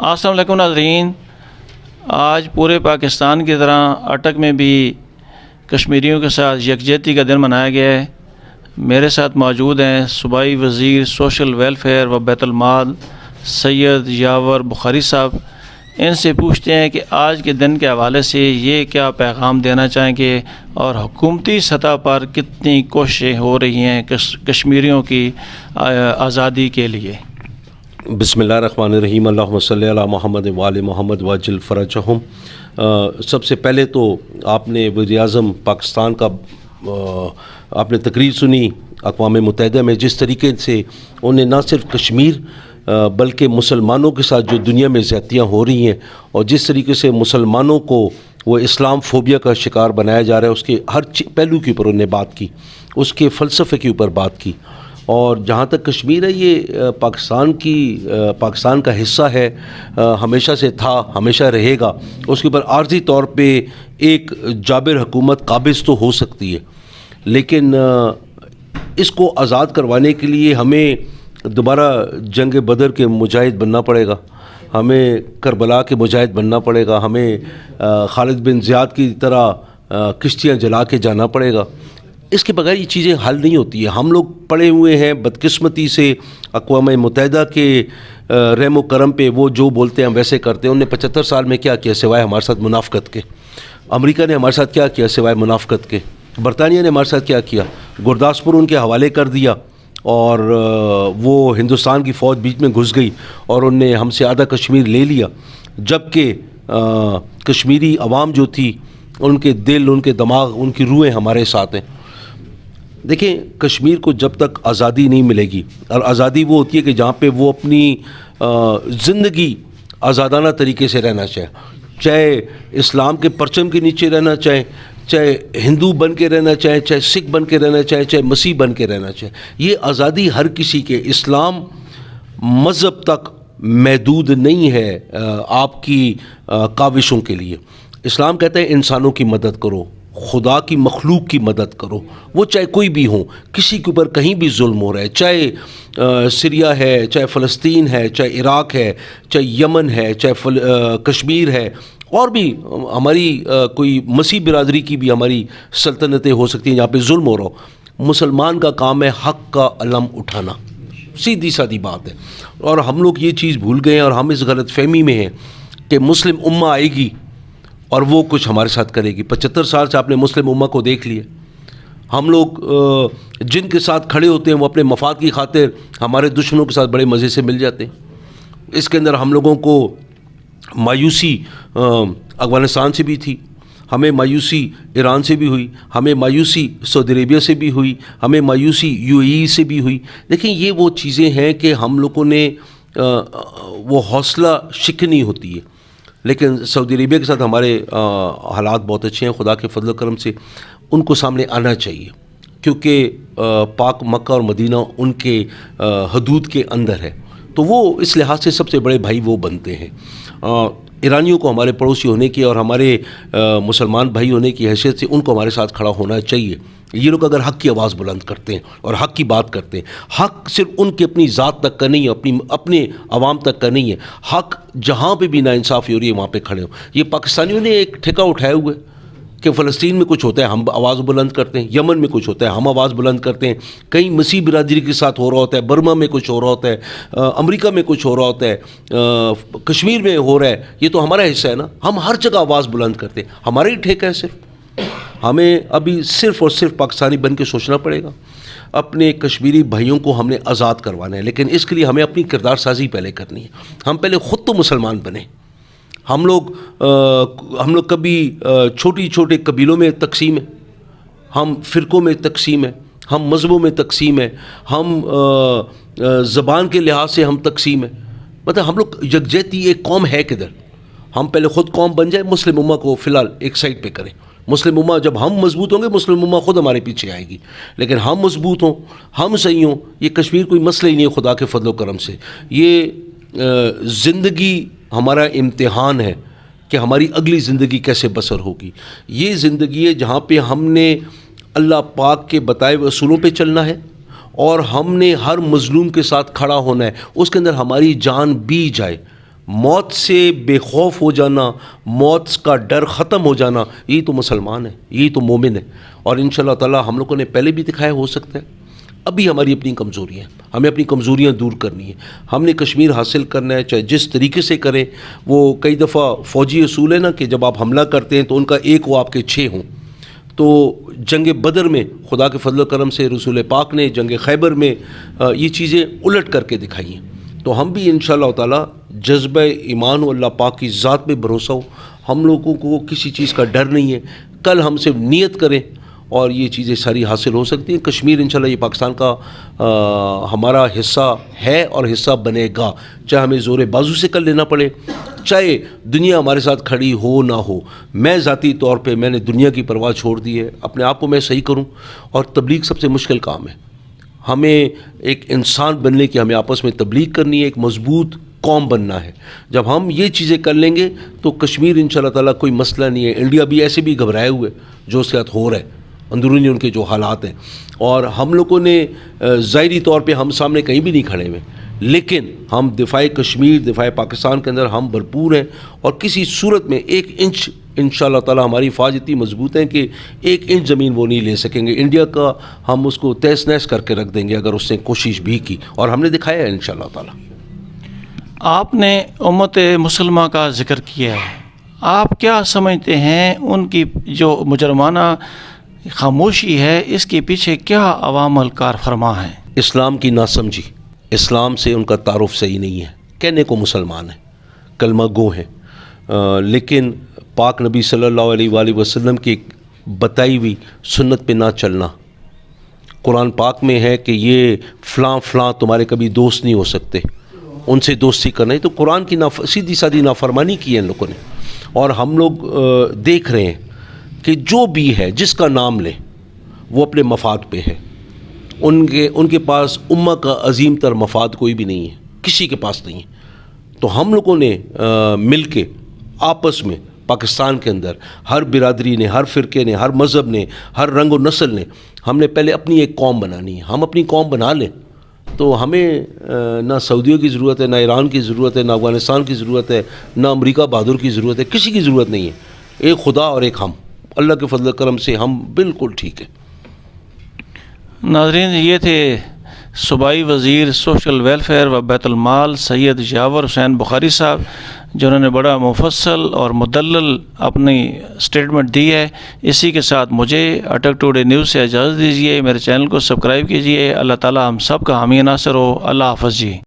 السلام علیکم ناظرین، آج پورے پاکستان کی طرح اٹک میں بھی کشمیریوں کے ساتھ یکجہتی کا دن منایا گیا ہے۔ میرے ساتھ موجود ہیں صوبائی وزیر سوشل ویلفیئر و بیت المال سید یاور بخاری صاحب۔ ان سے پوچھتے ہیں کہ آج کے دن کے حوالے سے یہ کیا پیغام دینا چاہیں گے اور حکومتی سطح پر کتنی کوششیں ہو رہی ہیں کشمیریوں کی آزادی کے لیے۔ بسم اللہ الرحمن الرحیم، اللہم صلی علی محمد وآل محمد وعجل فرجہم۔ سب سے پہلے تو آپ نے وزیر اعظم پاکستان کا آپ نے تقریر سنی اقوام متحدہ میں، جس طریقے سے انہیں نہ صرف کشمیر بلکہ مسلمانوں کے ساتھ جو دنیا میں زیادتیاں ہو رہی ہیں اور جس طریقے سے مسلمانوں کو وہ اسلام فوبیا کا شکار بنایا جا رہا ہے، اس کے ہر پہلو کے اوپر انہوں نے بات کی، اس کے فلسفے کے اوپر بات کی۔ اور جہاں تک کشمیر ہے، یہ پاکستان کا حصہ ہے، ہمیشہ سے تھا، ہمیشہ رہے گا۔ اس کے اوپر عارضی طور پہ ایک جابر حکومت قابض تو ہو سکتی ہے، لیکن اس کو آزاد کروانے کے لیے ہمیں دوبارہ جنگ بدر کے مجاہد بننا پڑے گا، ہمیں کربلا کے مجاہد بننا پڑے گا، ہمیں خالد بن زیاد کی طرح کشتیاں جلا کے جانا پڑے گا۔ اس کے بغیر یہ چیزیں حل نہیں ہوتی ہیں۔ ہم لوگ پڑے ہوئے ہیں بدقسمتی سے اقوام متحدہ کے رحم و کرم پہ، وہ جو بولتے ہیں ہم ویسے کرتے ہیں۔ انہوں نے 75 سال میں کیا کیا سوائے ہمارے ساتھ منافقت کے؟ امریکہ نے ہمارے ساتھ کیا کیا سوائے منافقت کے؟ برطانیہ نے ہمارے ساتھ کیا کیا؟ گرداسپور ان کے حوالے کر دیا اور وہ ہندوستان کی فوج بیچ میں گھس گئی اور انہوں نے ہم سے آدھا کشمیر لے لیا، جبکہ کشمیری عوام جو تھی، ان کے دل، ان کے دماغ، ان کی روحیں ہمارے ساتھ ہیں۔ دیکھیں، کشمیر کو جب تک آزادی نہیں ملے گی، اور آزادی وہ ہوتی ہے کہ جہاں پہ وہ اپنی زندگی آزادانہ طریقے سے رہنا چاہے اسلام کے پرچم کے نیچے رہنا چاہے ہندو بن کے رہنا چاہے سکھ بن کے رہنا چاہے مسیح بن کے رہنا چاہے، یہ آزادی ہر کسی کے، اسلام مذہب تک محدود نہیں ہے آپ کی کاوشوں کے لیے۔ اسلام کہتا ہے انسانوں کی مدد کرو، خدا کی مخلوق کی مدد کرو، وہ چاہے کوئی بھی ہو، کسی کے اوپر کہیں بھی ظلم ہو رہا ہے، چاہے سیریا ہے، چاہے فلسطین ہے، چاہے عراق ہے، چاہے یمن ہے، چاہے کشمیر ہے، اور بھی ہماری کوئی مسیح برادری کی بھی ہماری سلطنتیں ہو سکتی ہیں جہاں پہ ظلم ہو رہا ہو۔ مسلمان کا کام ہے حق کا علم اٹھانا، سیدھی سادی بات ہے۔ اور ہم لوگ یہ چیز بھول گئے ہیں اور ہم اس غلط فہمی میں ہیں کہ مسلم امہ آئے گی اور وہ کچھ ہمارے ساتھ کرے گی۔ 75 سال سے آپ نے مسلم امہ کو دیکھ لیا، ہم لوگ جن کے ساتھ کھڑے ہوتے ہیں وہ اپنے مفاد کی خاطر ہمارے دشمنوں کے ساتھ بڑے مزے سے مل جاتے ہیں۔ اس کے اندر ہم لوگوں کو مایوسی افغانستان سے بھی تھی، ہمیں مایوسی ایران سے بھی ہوئی، ہمیں مایوسی سعودی عربیہ سے بھی ہوئی، ہمیں مایوسی UAE سے بھی ہوئی۔ دیکھیں، یہ وہ چیزیں ہیں کہ ہم لوگوں نے وہ حوصلہ شکنی ہوتی ہے، لیکن سعودی عربیہ کے ساتھ ہمارے حالات بہت اچھے ہیں خدا کے فضل و کرم سے، ان کو سامنے آنا چاہیے، کیونکہ پاک مکہ اور مدینہ ان کے حدود کے اندر ہے، تو وہ اس لحاظ سے سب سے بڑے بھائی وہ بنتے ہیں۔ ایرانیوں کو ہمارے پڑوسی ہونے کی اور ہمارے مسلمان بھائی ہونے کی حیثیت سے ان کو ہمارے ساتھ کھڑا ہونا چاہیے۔ یہ لوگ اگر حق کی آواز بلند کرتے ہیں اور حق کی بات کرتے ہیں، حق صرف ان کی اپنی ذات تک کا نہیں ہے، اپنے عوام تک کا نہیں ہے، حق جہاں پہ بھی ناانصافی ہو رہی ہے وہاں پہ کھڑے ہو۔ یہ پاکستانیوں نے ایک ٹھیکہ اٹھایا ہوا ہے کہ فلسطین میں کچھ ہوتا ہے ہم آواز بلند کرتے ہیں، یمن میں کچھ ہوتا ہے ہم آواز بلند کرتے ہیں، کہیں مسیح برادری کے ساتھ ہو رہا ہوتا ہے، برما میں کچھ ہو رہا ہوتا ہے، امریکہ میں کچھ ہو رہا ہوتا ہے، کشمیر میں ہو رہا ہے، یہ تو ہمارا حصہ ہے نا، ہم ہر جگہ آواز بلند کرتے ہیں، ہمارا ہی ٹھیکہ ہے صرف۔ ہمیں ابھی صرف اور صرف پاکستانی بن کے سوچنا پڑے گا، اپنے کشمیری بھائیوں کو ہم نے آزاد کروانا ہے، لیکن اس کے لیے ہمیں اپنی کردار سازی پہلے کرنی ہے۔ ہم پہلے خود تو مسلمان بنیں۔ ہم لوگ کبھی چھوٹی چھوٹے قبیلوں میں تقسیم ہیں، ہم فرقوں میں تقسیم ہیں، ہم مذہبوں میں تقسیم ہیں، ہم زبان کے لحاظ سے ہم تقسیم ہیں، مطلب ہم لوگ یکجہتی ایک قوم ہے کدھر؟ ہم پہلے خود قوم بن جائیں، مسلم امہ کو فی الحال ایک سائڈ پہ کریں۔ مسلم امہ جب ہم مضبوط ہوں گے، مسلم امہ خود ہمارے پیچھے آئے گی، لیکن ہم مضبوط ہوں، ہم صحیح ہوں، یہ کشمیر کوئی مسئلہ ہی نہیں ہے خدا کے فضل و کرم سے۔ یہ زندگی ہمارا امتحان ہے کہ ہماری اگلی زندگی کیسے بسر ہوگی۔ یہ زندگی ہے جہاں پہ ہم نے اللہ پاک کے بتائے ہوئے اصولوں پہ چلنا ہے اور ہم نے ہر مظلوم کے ساتھ کھڑا ہونا ہے، اس کے اندر ہماری جان بھی جائے، موت سے بے خوف ہو جانا، موت کا ڈر ختم ہو جانا، یہی تو مسلمان ہے، یہی تو مومن ہے. اور انشاءاللہ تعالی ہم لوگوں نے پہلے بھی دکھایا، ہو سکتا ہے ابھی ہماری اپنی کمزوریاں ہیں، ہمیں اپنی کمزوریاں دور کرنی ہیں. ہم نے کشمیر حاصل کرنا ہے، چاہے جس طریقے سے کریں. وہ کئی دفعہ فوجی اصول ہے نا کہ جب آپ حملہ کرتے ہیں تو ان کا ایک ہو آپ کے 6 ہوں. تو جنگ بدر میں خدا کے فضل و کرم سے رسول پاک نے جنگ خیبر میں یہ چیزیں الٹ کر کے دکھائی ہیں. تو ہم بھی انشاءاللہ تعالی جذبہ ایمان و اللہ پاک کی ذات پہ بھروسہ ہو، ہم لوگوں کو کسی چیز کا ڈر نہیں ہے. کل ہم صرف نیت کریں اور یہ چیزیں ساری حاصل ہو سکتی ہیں. کشمیر انشاءاللہ یہ پاکستان کا ہمارا حصہ ہے اور حصہ بنے گا، چاہے ہمیں زور بازو سے کر لینا پڑے، چاہے دنیا ہمارے ساتھ کھڑی ہو نہ ہو. میں ذاتی طور پہ میں نے دنیا کی پرواہ چھوڑ دی ہے، اپنے آپ کو میں صحیح کروں. اور تبلیغ سب سے مشکل کام ہے. ہمیں ایک انسان بننے کی، ہمیں آپس میں تبلیغ کرنی ہے، ایک مضبوط قوم بننا ہے. جب ہم یہ چیزیں کر لیں گے تو کشمیر انشاءاللہ تعالیٰ کوئی مسئلہ نہیں ہے. انڈیا بھی ایسے بھی گھبرائے ہوئے جو اس کے ساتھ ہو رہا ہے، اندرونی ان کے جو حالات ہیں. اور ہم لوگوں نے ظاہری طور پہ ہم سامنے کہیں بھی نہیں کھڑے ہوئے، لیکن ہم دفاع کشمیر، دفاع پاکستان کے اندر ہم بھرپور ہیں. اور کسی صورت میں 1 انچ انشاءاللہ تعالی ہماری فوج اتنی مضبوط ہے کہ 1 انچ زمین وہ نہیں لے سکیں گے. انڈیا کا ہم اس کو تہس نہس کر کے رکھ دیں گے اگر اس نے کوشش بھی کی، اور ہم نے دکھایا ہے انشاءاللہ تعالی. آپ نے امت مسلمہ کا ذکر کیا ہے، آپ کیا سمجھتے ہیں ان کی جو مجرمانہ خاموشی ہے اس کے پیچھے کیا عوامل کار فرما ہیں؟ اسلام کی ناسمجھی، اسلام سے ان کا تعارف صحیح نہیں ہے. کہنے کو مسلمان ہیں، کلمہ گو ہیں، لیکن پاک نبی صلی اللہ علیہ وآلہ وسلم کی بتائی ہوئی سنت پہ نہ چلنا. قرآن پاک میں ہے کہ یہ فلاں فلاں تمہارے کبھی دوست نہیں ہو سکتے، ان سے دوستی کرنا. تو قرآن کی سیدھی سادھی نافرمانی کی ہے ان لوگوں نے. اور ہم لوگ دیکھ رہے ہیں کہ جو بھی ہے، جس کا نام لے وہ اپنے مفاد پہ ہے. ان کے پاس امہ کا عظیم تر مفاد کوئی بھی نہیں ہے، کسی کے پاس نہیں ہے. تو ہم لوگوں نے مل کے آپس میں پاکستان کے اندر ہر برادری نے، ہر فرقے نے، ہر مذہب نے، ہر رنگ و نسل نے، ہم نے پہلے اپنی ایک قوم بنانی ہے. ہم اپنی قوم بنا لیں تو ہمیں نہ سعودیوں کی ضرورت ہے، نہ ایران کی ضرورت ہے، نہ افغانستان کی ضرورت ہے، نہ امریکہ بہادر کی ضرورت ہے. کسی کی ضرورت نہیں ہے. ایک خدا اور ایک ہم، اللہ کے فضل و کرم سے ہم بالکل ٹھیک ہیں. ناظرین، یہ تھے صوبائی وزیر سوشل ویلفیئر و بیت المال سید یاور حسین بخاری صاحب، جنہوں نے بڑا مفصل اور مدلل اپنی سٹیٹمنٹ دی ہے. اسی کے ساتھ مجھے اٹک ٹوڈے نیوز سے اجازت دیجیے. میرے چینل کو سبسکرائب کیجیے. اللہ تعالی ہم سب کا حامی ناصر ہو. اللہ حافظ جی.